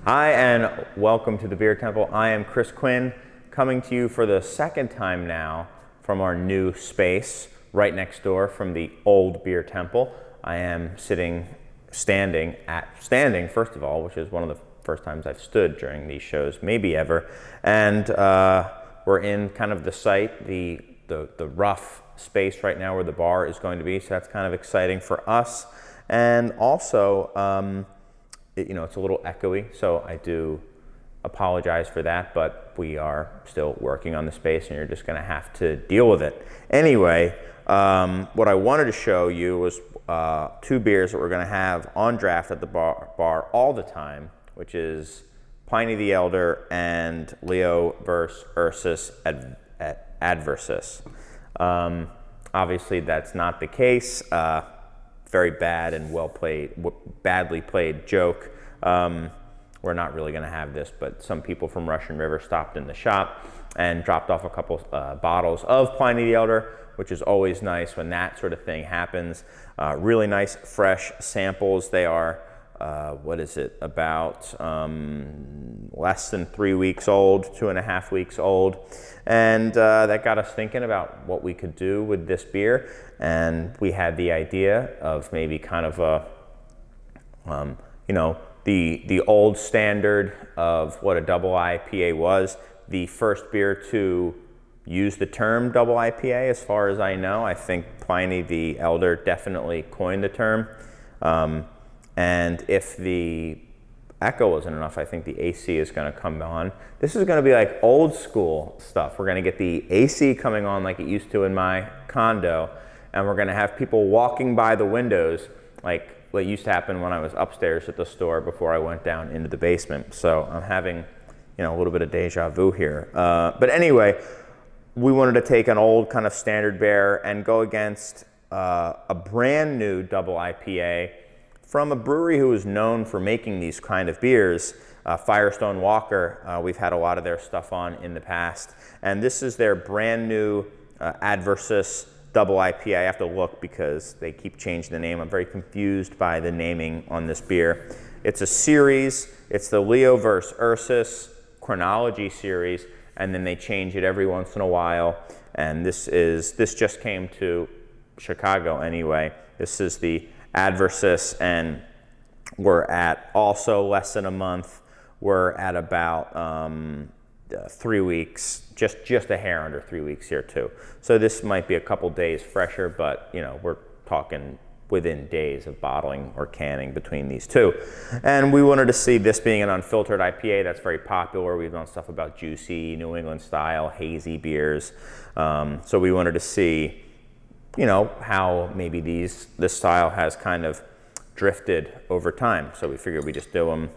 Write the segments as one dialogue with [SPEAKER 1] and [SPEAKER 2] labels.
[SPEAKER 1] Hi, and welcome to the Beer Temple. I am Chris Quinn, coming to you for the second time now from our new space right next door from the old Beer Temple. I am standing first of all, which is one of the first times I've stood during these shows, maybe ever. And we're in kind of the site, the rough space right now where the bar is going to be. So that's kind of exciting for us. And also, it's a little echoey, so I do apologize for that, but we are still working on the space and you're just gonna have to deal with it. Anyway, what I wanted to show you was two beers that we're gonna have on draft at the bar all the time, which is Pliny the Elder and Leo versus Ursus at Adversus. Obviously that's not the case. Very bad and badly played joke. We're not really going to have this, but some people from Russian River stopped in the shop and dropped off a couple bottles of Pliny the Elder, which is always nice when that sort of thing happens. Really nice, fresh samples. They are, about less than 3 weeks old, 2.5 weeks old. And that got us thinking about what we could do with this beer. And we had the idea of maybe kind of the old standard of what a double IPA was. The first beer to use the term double IPA, as far as I know. I think Pliny the Elder definitely coined the term. And if the echo wasn't enough, I think the AC is going to come on. This is going to be like old school stuff. We're going to get the AC coming on like it used to in my condo, and we're going to have people walking by the windows like what used to happen when I was upstairs at the store before I went down into the basement. So I'm having, a little bit of deja vu here. But anyway, we wanted to take an old kind of standard beer and go against a brand new double IPA from a brewery who is known for making these kind of beers, Firestone Walker. We've had a lot of their stuff on in the past. And this is their brand new Adversus double IPA. I have to look because they keep changing the name. I'm very confused by the naming on this beer. It's a series. It's the Leo versus Ursus chronology series, and then they change it every once in a while. And this just came to Chicago anyway. This is the Adversus, and we're at also less than a month. We're at about 3 weeks, just a hair under 3 weeks here too. So this might be a couple days fresher, but we're talking within days of bottling or canning between these two. And we wanted to see this being an unfiltered IPA that's very popular. We've done stuff about juicy, New England style, hazy beers. So we wanted to see how maybe this style has kind of drifted over time. So we figured we just do them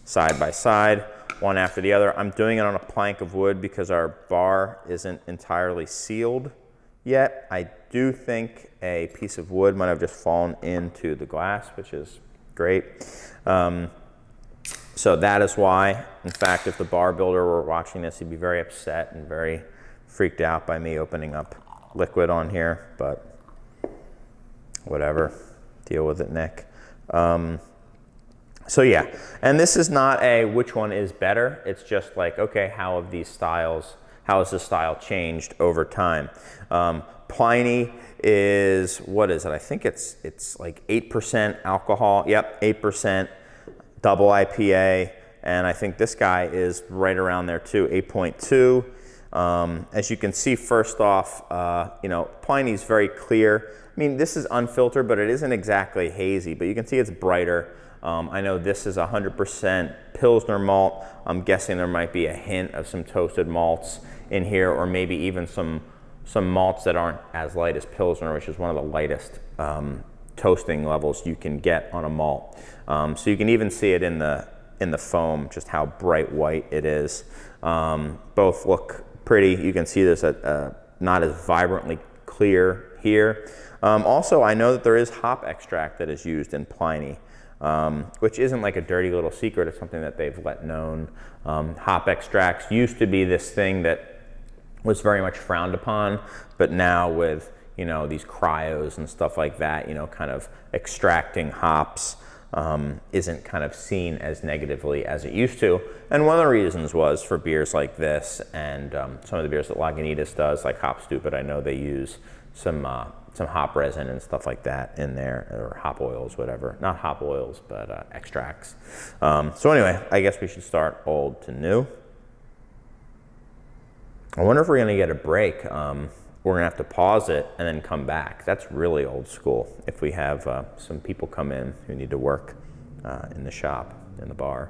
[SPEAKER 1] side by side, one after the other. I'm doing it on a plank of wood because our bar isn't entirely sealed yet. I do think a piece of wood might have just fallen into the glass, which is great. So that is why. In fact, if the bar builder were watching this, he'd be very upset and very freaked out by me opening up liquid on here, but whatever, deal with it, Nick. So yeah, and this is not a which one is better. It's just like, okay, how has the style changed over time? Pliny is, what is it? I think it's like 8% alcohol. Yep, 8% double IPA, and I think this guy is right around there too, 8.2. As you can see, first off, Pliny's very clear. I mean, this is unfiltered, but it isn't exactly hazy, but you can see it's brighter. I know this is 100% Pilsner malt. I'm guessing there might be a hint of some toasted malts in here, or maybe even some malts that aren't as light as Pilsner, which is one of the lightest toasting levels you can get on a malt. So you can even see it in the foam, just how bright white it is. Both look pretty. You can see this not as vibrantly clear here. Also, I know that there is hop extract that is used in Pliny, which isn't like a dirty little secret. It's something that they've let known. Hop extracts used to be this thing that was very much frowned upon, but now with these cryos and stuff like that, kind of extracting hops isn't kind of seen as negatively as it used to. And one of the reasons was for beers like this and some of the beers that Lagunitas does, like Hop Stupid, I know they use some hop resin and stuff like that in there, or hop oils, whatever. Not hop oils, but extracts. So anyway, I guess we should start old to new. I wonder if we're gonna get a break. We're gonna have to pause it and then come back. That's really old school. If we have some people come in who need to work in the shop, in the bar.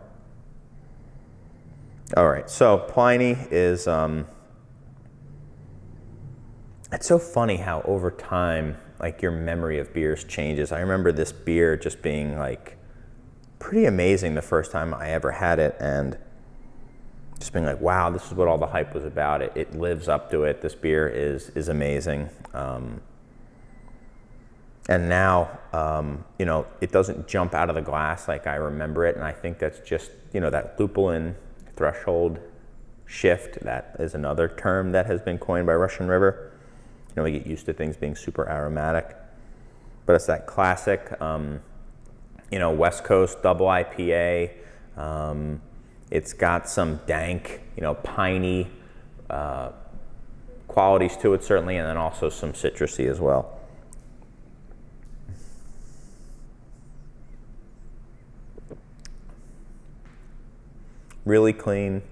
[SPEAKER 1] All right, so Pliny is, it's so funny how over time, like your memory of beers changes. I remember this beer just being like pretty amazing the first time I ever had it, and just being like, wow, this is what all the hype was about. It lives up to it. This beer is amazing. And now, you know, it doesn't jump out of the glass like I remember it. And I think that's just, you know, that lupulin threshold shift. That is another term that has been coined by Russian River. You know, we get used to things being super aromatic. But it's that classic, you know, West Coast double IPA. It's got some dank, you know, piney qualities to it, certainly, and then also some citrusy as well. Really clean,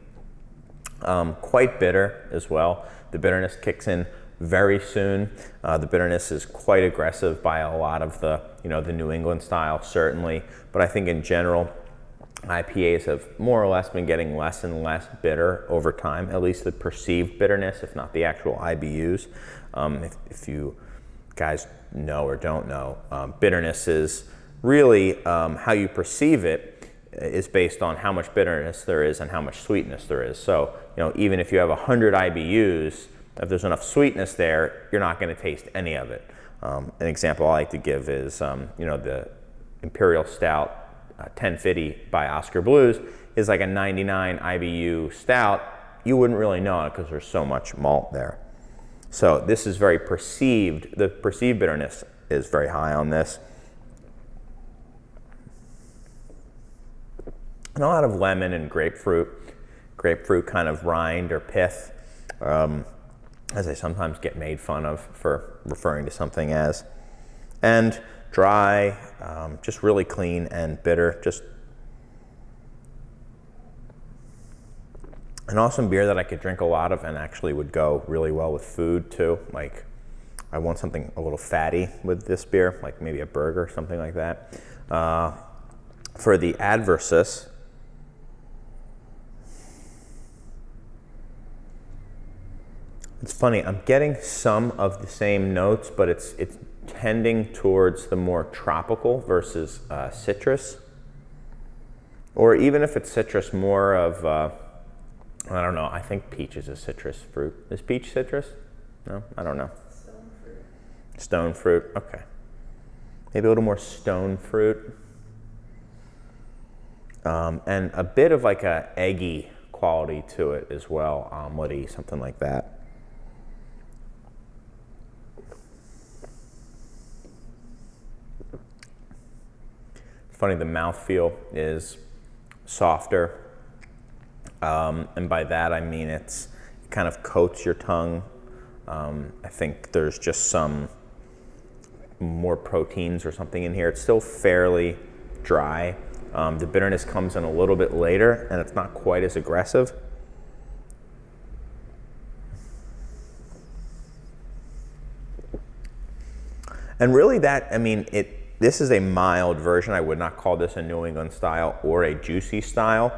[SPEAKER 1] quite bitter as well. The bitterness kicks in very soon. The bitterness is quite aggressive by a lot of the, you know, the New England style, certainly. But I think in general, IPAs have more or less been getting less and less bitter over time, at least the perceived bitterness, if not the actual IBUs. If you guys know or don't know, bitterness is really how you perceive it is based on how much bitterness there is and how much sweetness there is. So, you know, even if you have 100 IBUs, if there's enough sweetness there, you're not going to taste any of it. An example I like to give is, you know, the Imperial Stout 1050 by Oscar Blues is like a 99 IBU stout. You wouldn't really know it because there's so much malt there. So this is very perceived. The perceived bitterness is very high on this. And a lot of lemon and grapefruit kind of rind or pith, as I sometimes get made fun of for referring to something as. And dry, just really clean and bitter. Just an awesome beer that I could drink a lot of and actually would go really well with food too. Like, I want something a little fatty with this beer, like maybe a burger, something like that. For the Adversus, it's funny, I'm getting some of the same notes, but it's tending towards the more tropical versus citrus. Or even if it's citrus, more of, I don't know, I think peach is a citrus fruit. Is peach citrus? No, I don't know.
[SPEAKER 2] Stone fruit.
[SPEAKER 1] Stone fruit, okay. Maybe a little more stone fruit. And a bit of like a eggy quality to it as well, omelette-y, something like that. Funny, the mouthfeel is softer, and by that I mean it kind of coats your tongue. I think there's just some more proteins or something in here. It's still fairly dry. The bitterness comes in a little bit later, and it's not quite as aggressive. And really that, I mean, this is a mild version. I would not call this a New England style or a juicy style.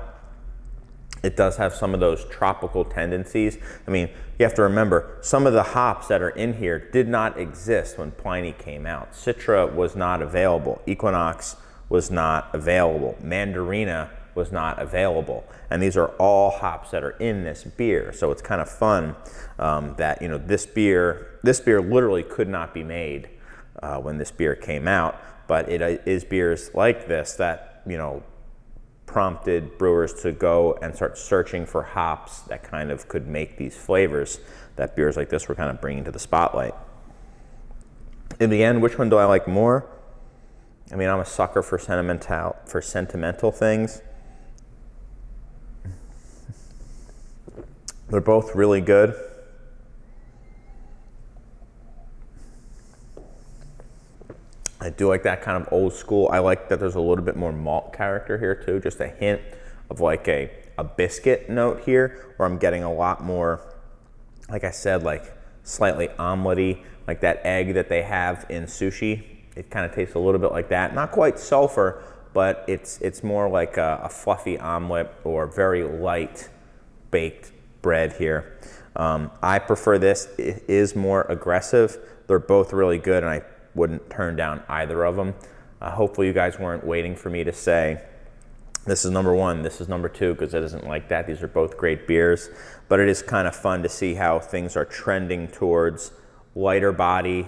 [SPEAKER 1] It does have some of those tropical tendencies. I mean, you have to remember, some of the hops that are in here did not exist when Pliny came out. Citra was not available. Equinox was not available. Mandarina was not available. And these are all hops that are in this beer. So it's kind of fun that, you know, this beer literally could not be made when this beer came out. But it is beers like this that, you know, prompted brewers to go and start searching for hops that kind of could make these flavors that beers like this were kind of bringing to the spotlight. In the end, which one do I like more? I mean, I'm a sucker for sentimental things. They're both really good. I do like that kind of old school. I like that there's a little bit more malt character here too, just a hint of like a biscuit note here, where I'm getting a lot more, like I said, like slightly omelette-y, like that egg that they have in sushi. It kind of tastes a little bit like that. Not quite sulfur, but it's more like a fluffy omelet or very light baked bread here. I prefer this. It is more aggressive. They're both really good, and I wouldn't turn down either of them. Hopefully you guys weren't waiting for me to say this is number one, this is number two, because it isn't like that. These are both great beers, but it is kind of fun to see how things are trending towards lighter body,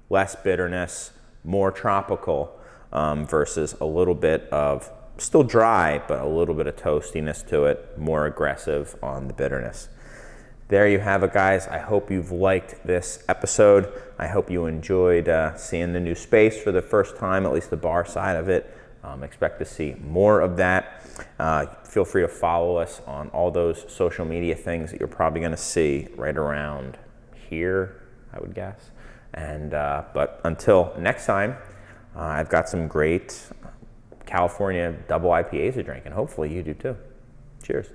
[SPEAKER 1] less bitterness, more tropical, versus a little bit of still dry, but a little bit of toastiness to it, more aggressive on the bitterness. There you have it, guys. I hope you've liked this episode. I hope you enjoyed seeing the new space for the first time, at least the bar side of it. Expect to see more of that. Feel free to follow us on all those social media things that you're probably going to see right around here, I would guess. And but until next time, I've got some great California double IPAs to drink, and hopefully you do too. Cheers.